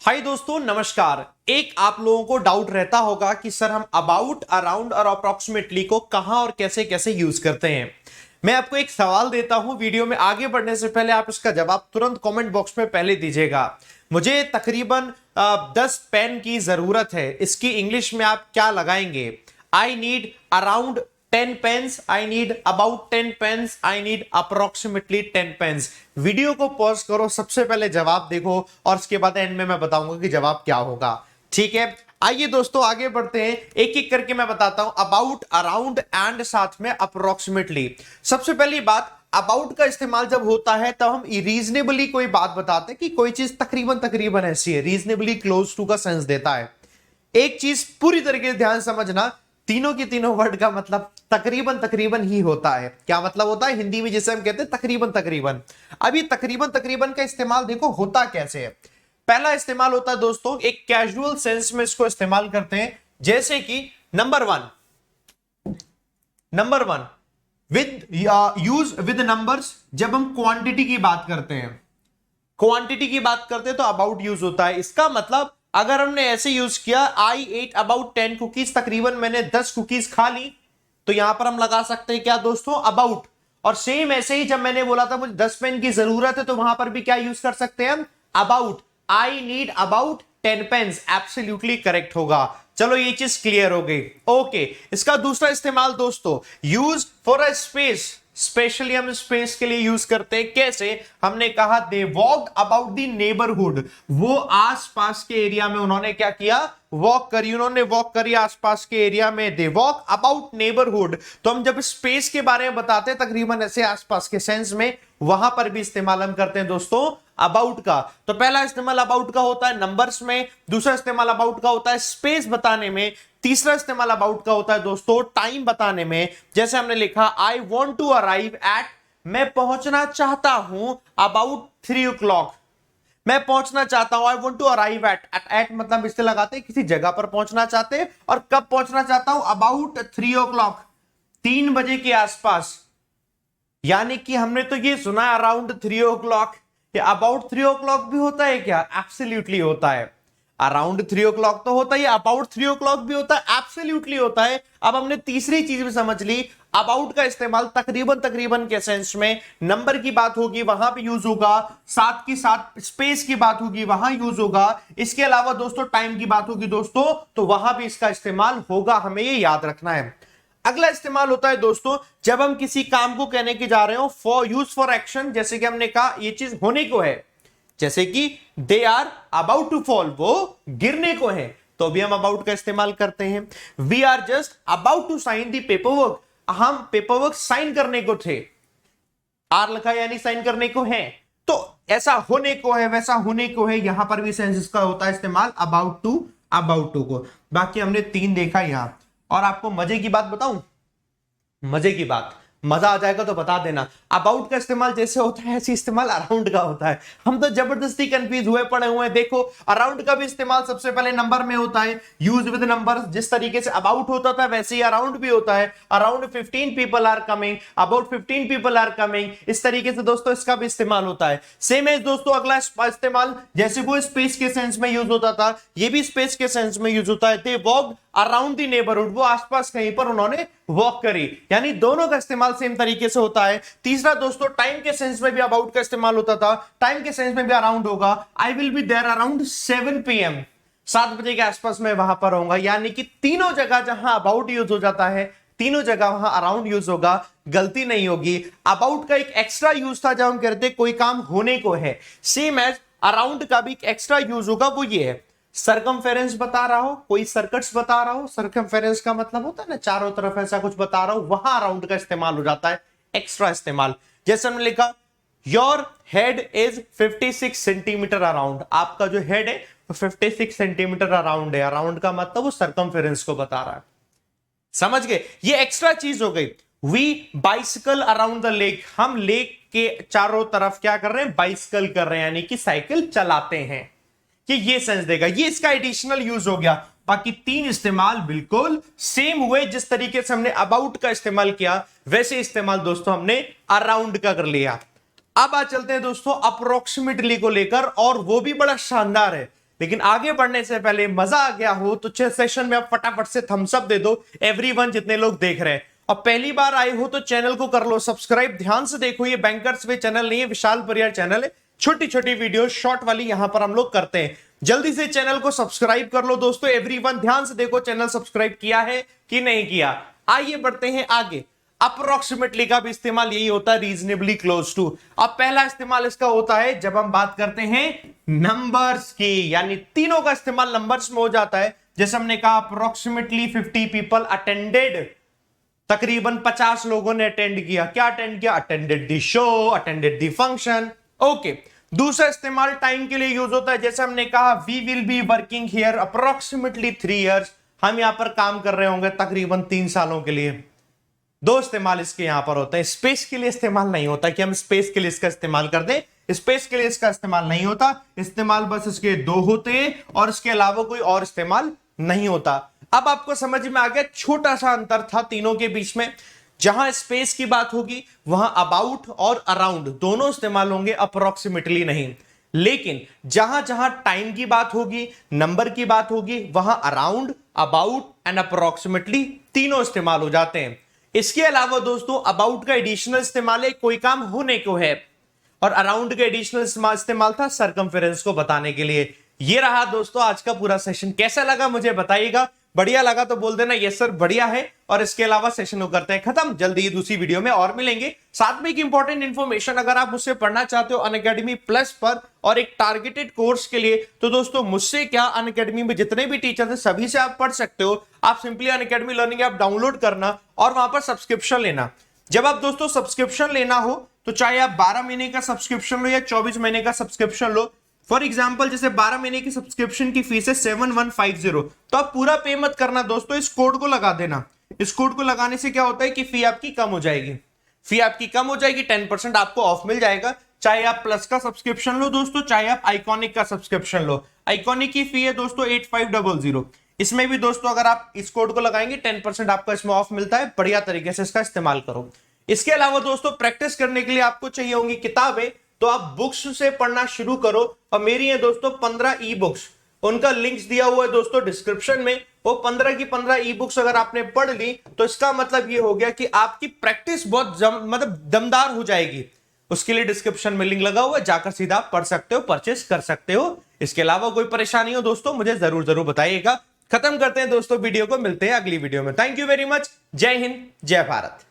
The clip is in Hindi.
हाय दोस्तों, नमस्कार। एक आप लोगों को डाउट रहता होगा कि सर हम अबाउट, अराउंड और अप्रोक्सीमेटली को कहां और कैसे कैसे यूज करते हैं। मैं आपको एक सवाल देता हूं, वीडियो में आगे बढ़ने से पहले आप इसका जवाब तुरंत कमेंट बॉक्स में पहले दीजिएगा। मुझे तकरीबन 10 पेन की जरूरत है। इसकी इंग्लिश में आप क्या लगाएंगे? I need around 10 pens, I need about 10 pens, I need approximately 10 pens. Video को पॉज करो, सबसे पहले जवाब देखो और उसके बाद एंड में मैं बताऊंगा कि जवाब क्या होगा। ठीक है, आइए दोस्तों आगे बढ़ते हैं। एक एक करके मैं बताता हूं, अबाउट, अराउंड एंड साथ में अप्रोक्सीमेटली। सबसे पहली बात, अबाउट का इस्तेमाल जब होता है तब हम रीजनेबली कोई बात बताते हैं कि कोई चीज तकरीबन तकरीबन ऐसी है, रीजनेबली क्लोज टू का सेंस देता है। एक चीज पूरी तरीके से ध्यान समझना, तीनों की तीनों वर्ड का मतलब तकरीबन तकरीबन ही होता है। क्या मतलब होता है हिंदी में, जिसे हम कहते हैं तकरीबन तकरीबन। अब ये तकरीबन तकरीबन का इस्तेमाल देखो होता कैसे है। पहला इस्तेमाल होता है दोस्तों, एक कैजुअल सेंस में इसको इस्तेमाल करते हैं, जैसे कि number one with use with numbers. जब हम क्वांटिटी की बात करते हैं, तो अबाउट यूज होता है। इसका मतलब अगर हमने ऐसे यूज किया, आई एट अबाउट 10 कुकीज, तकरीबन मैंने 10 कुकीज खा ली, तो यहां पर हम लगा सकते हैं क्या दोस्तों, अबाउट। और सेम ऐसे ही जब मैंने बोला था मुझे 10 पेन की जरूरत है, तो वहां पर भी क्या यूज कर सकते हैं हम, about. I need about 10 pens, absolutely correct होगा। चलो ये चीज क्लियर हो गई। ओके, इसका दूसरा इस्तेमाल दोस्तों, use for a space. Specially हम स्पेस के लिए यूज करते हैं। कैसे? हमने कहा they walk about the neighbourhood, वो आसपास के एरिया में उन्होंने क्या किया, वॉक करी। उन्होंने वॉक करी आसपास के एरिया में, दे वॉक अबाउट नेबरहुड। तो हम जब स्पेस के बारे में बताते हैं तकरीबन ऐसे आसपास के सेंस में, वहां पर भी इस्तेमाल हम करते हैं दोस्तों अबाउट का। तो पहला इस्तेमाल अबाउट का होता है नंबर्स में, दूसरा इस्तेमाल अबाउट का होता है स्पेस बताने में, तीसरा इस्तेमाल अबाउट का होता है दोस्तों टाइम बताने में। जैसे हमने लिखा I want to arrive at, मैं पहुंचना चाहता हूं अबाउट 3 o'clock। मैं पहुंचना चाहता हूं, I want to arrive at. At मतलब इससे लगाते हैं किसी जगह पर पहुंचना चाहते हैं, और कब पहुंचना चाहता हूं, अबाउट 3 o'clock, 3 बजे के आसपास। यानी कि हमने तो ये सुना अराउंड 3 o'clock, अबाउट 3 o'clock भी होता है क्या? एब्सोल्युटली होता है। अराउंड 3 o'clock तो होता ही, अबाउट 3 o'clock भी होता है, एब्सोल्युटली होता है। अब हमने तीसरी चीज भी समझ ली, अबाउट का इस्तेमाल तकरीबन तकरीबन के सेंस में, नंबर की बात होगी वहां पे यूज होगा, साथ की साथ स्पेस की बात होगी वहां यूज होगा, इसके अलावा दोस्तों टाइम की बात होगी दोस्तों, तो वहां भी इसका इस्तेमाल होगा। हमें ये याद रखना है। अगला इस्तेमाल होता है दोस्तों, जब हम किसी काम को कहने के जा रहे हो, फॉर यूज फॉर एक्शन। जैसे कि हमने कहा ये चीज होने को है, जैसे कि they are about to fall, वो गिरने को है, तो भी हम अबाउट का इस्तेमाल करते हैं। We are just about to sign the paperwork, हम पेपरवर्क साइन करने को थे, आर लिखा यानी साइन करने को है, तो ऐसा होने को है, वैसा होने को है। यहां पर भी सेंस इसका होता है इस्तेमाल अबाउट टू को। बाकी हमने 3 देखा यहां। और आपको मजे की बात बताऊं, मजे की बात, मजा आ जाएगा तो बता देना। अबाउट का इस्तेमाल जैसे होता है ऐसे इस्तेमाल अराउंड का होता है। हम तो जबरदस्ती कंफ्यूज हुए पड़े हुए हैं। देखो, अराउंड का भी इस्तेमाल सबसे पहले नंबर में होता है, यूज विद नंबर। जिस तरीके से अबाउट होता था वैसे ही अराउंड भी होता है। Around 15 people are coming, about 15 people are coming, इस तरीके से दोस्तों इसका भी इस्तेमाल होता है। सेम है दोस्तों अगला इस्तेमाल, जैसे वो स्पेस के सेंस में यूज होता था, ये भी स्पेस के सेंस में यूज होता है। दे वॉक्ड अराउंड द नेबरहुड, वो आसपास कहीं पर उन्होंने वॉक करी। यानी दोनों का इस्तेमाल सेम तरीके से होता है। तीसरा दोस्तों, टाइम के सेंस में भी अबाउट का इस्तेमाल होता था, टाइम के सेंस में भी अराउंड होगा। I will be there around 7 PM, 7 बजे के आसपास मैं वहां पर होऊंगा। यानी कि तीनों जगह जहां अबाउट यूज हो जाता है, तीनों जगह वहां अराउंड यूज होगा, गलती नहीं होगी। अबाउट का एक एक्स्ट्रा यूज था जब हम कहते कोई काम होने को है, सेम एज अराउंड का भी एक एक्स्ट्रा यूज होगा, वो ये है सरकमफेरेंस बता रहा हो, कोई सर्कट्स बता रहा हो। सरकमफेरेंस का मतलब होता है ना चारों तरफ ऐसा कुछ बता रहा हूं, वहां अराउंड का इस्तेमाल हो जाता है, एक्स्ट्रा इस्तेमाल। जैसे हमने लिखा your head is 56 centimetre around, आपका जो हेड है वो 56 सेंटीमीटर अराउंड है। अराउंड का मतलब वो सरकमफेरेंस को बता रहा है। समझ गए? ये एक्स्ट्रा चीज हो गई। We bicycle around the lake, हम लेक के चारों तरफ क्या कर रहे हैं, बाइसिकल कर रहे हैं, यानी कि साइकिल चलाते हैं। कि ये सेंस देगा, ये इसका एडिशनल यूज हो गया। बाकी 3 इस्तेमाल बिल्कुल सेम हुए। जिस तरीके से हमने अबाउट का इस्तेमाल किया, वैसे इस्तेमाल दोस्तों हमने अराउंड का कर लिया। अब आ चलते हैं दोस्तों अप्रोक्सीमेटली को लेकर, और वो भी बड़ा शानदार है। लेकिन आगे बढ़ने से पहले मजा आ गया हो तो सेशन में आप फटाफट से थम्स अप दे दो एवरीवन जितने लोग देख रहे हैं। और पहली बार आए हो तो चैनल को कर लो सब्सक्राइब। ध्यान से देखो, ये बैंकर्स वे चैनल नहीं है, विशाल परियार चैनल है। छोटी छोटी वीडियो शॉर्ट वाली यहां पर हम लोग करते हैं। जल्दी से चैनल को सब्सक्राइब कर लो दोस्तों। एवरीवन ध्यान से देखो, चैनल सब्सक्राइब किया है कि नहीं किया। आइए बढ़ते हैं आगे। अप्रोक्सीमेटली का भी इस्तेमाल यही होता है, रीजनेबली क्लोज टू। अब पहला इस्तेमाल इसका होता है जब हम बात करते हैं नंबर्स की, यानी तीनों का इस्तेमाल नंबर्स में हो जाता है। जैसे हमने कहा अप्रोक्सीमेटली 50 पीपल अटेंडेड, तकरीबन 50 लोगों ने अटेंड किया। क्या अटेंड किया? Attended the show, attended the function. Okay, दूसरा इस्तेमाल टाइम के लिए यूज होता है। जैसे हमने कहा we will be working here approximately 3 years, हम यहां पर काम कर रहे होंगे तकरीबन 3 सालों के लिए। दो इस्तेमाल इसके यहां पर होता है। स्पेस के लिए इस्तेमाल नहीं होता कि हम स्पेस के लिए इसका इस्तेमाल कर दें, स्पेस के लिए इसका इस्तेमाल नहीं होता। इस्तेमाल बस इसके दो होते हैं और इसके अलावा कोई और इस्तेमाल नहीं होता। अब आपको समझ में आ गया, छोटा सा अंतर था तीनों के बीच में। जहां स्पेस की बात होगी वहां अबाउट और अराउंड दोनों इस्तेमाल होंगे, अप्रोक्सीमेटली नहीं। लेकिन जहां जहां टाइम की बात होगी, नंबर की बात होगी, वहां अराउंड, अबाउट एंड अप्रोक्सीमेटली तीनों इस्तेमाल हो जाते हैं। इसके अलावा दोस्तों अबाउट का एडिशनल इस्तेमाल है कोई काम होने को है, और अराउंड का एडिशनल इस्तेमाल था सरकमफेरेंस को बताने के लिए। ये रहा दोस्तों आज का पूरा सेशन। कैसा लगा मुझे बताइएगा। बढ़िया लगा तो बोल देना यस सर बढ़िया है। और इसके अलावा सेशन को करते हैं खत्म। जल्दी ही दूसरी वीडियो में और मिलेंगे। साथ में एक इंपॉर्टेंट इंफॉर्मेशन, अगर आप मुझसे पढ़ना चाहते हो अनअकैडमी प्लस पर और एक टारगेटेड कोर्स के लिए, तो दोस्तों मुझसे क्या, अनअकैडमी में जितने भी टीचर हैं सभी से आप पढ़ सकते हो। आप simply Unacademy learning app download करना और वहां पर सब्सक्रिप्शन लेना। जब आप दोस्तों सब्सक्रिप्शन लेना हो तो चाहे आप 12 महीने का सब्सक्रिप्शन लो या 24 महीने का सब्सक्रिप्शन लो। फॉर एग्जाम्पल जैसे 12 महीने की सब्सक्रिप्शन की फीस है 7150, तो आप पूरा पे मत करना दोस्तों, इस कोड को लगा देना। इस कोड को लगाने से क्या होता है कि फी आपकी कम हो जाएगी। फी आपकी कम हो जाएगी, 10% आपको ऑफ मिल जाएगा। चाहे आप प्लस का सब्सक्रिप्शन लो दोस्तों, चाहे आप आइकॉनिक का सब्सक्रिप्शन लो। आइकॉनिक की फी है दोस्तों 8500। इसमें भी दोस्तों अगर आप इस कोड को लगाएंगे 10% आपको इसमें ऑफ मिलता है। बढ़िया तरीके से इसका इस्तेमाल करो। इसके अलावा दोस्तों प्रैक्टिस करने के लिए आपको चाहिए होंगी किताबें, तो आप बुक्स से पढ़ना शुरू करो। और मेरी है दोस्तों 15 ई बुक्स, उनका लिंक्स दिया हुआ है दोस्तों डिस्क्रिप्शन में। वो 15 की 15 ई बुक्स अगर आपने पढ़ ली तो इसका मतलब ये हो गया कि आपकी प्रैक्टिस बहुत मतलब दमदार हो जाएगी। उसके लिए डिस्क्रिप्शन में लिंक लगा हुआ है, जाकर सीधा पढ़ सकते हो, परचेस कर सकते हो। इसके अलावा कोई परेशानी हो दोस्तों मुझे जरूर जरूर बताइएगा। खत्म करते हैं दोस्तों वीडियो को, मिलते हैं अगली वीडियो में। Thank you very much. जय हिंद, जय भारत।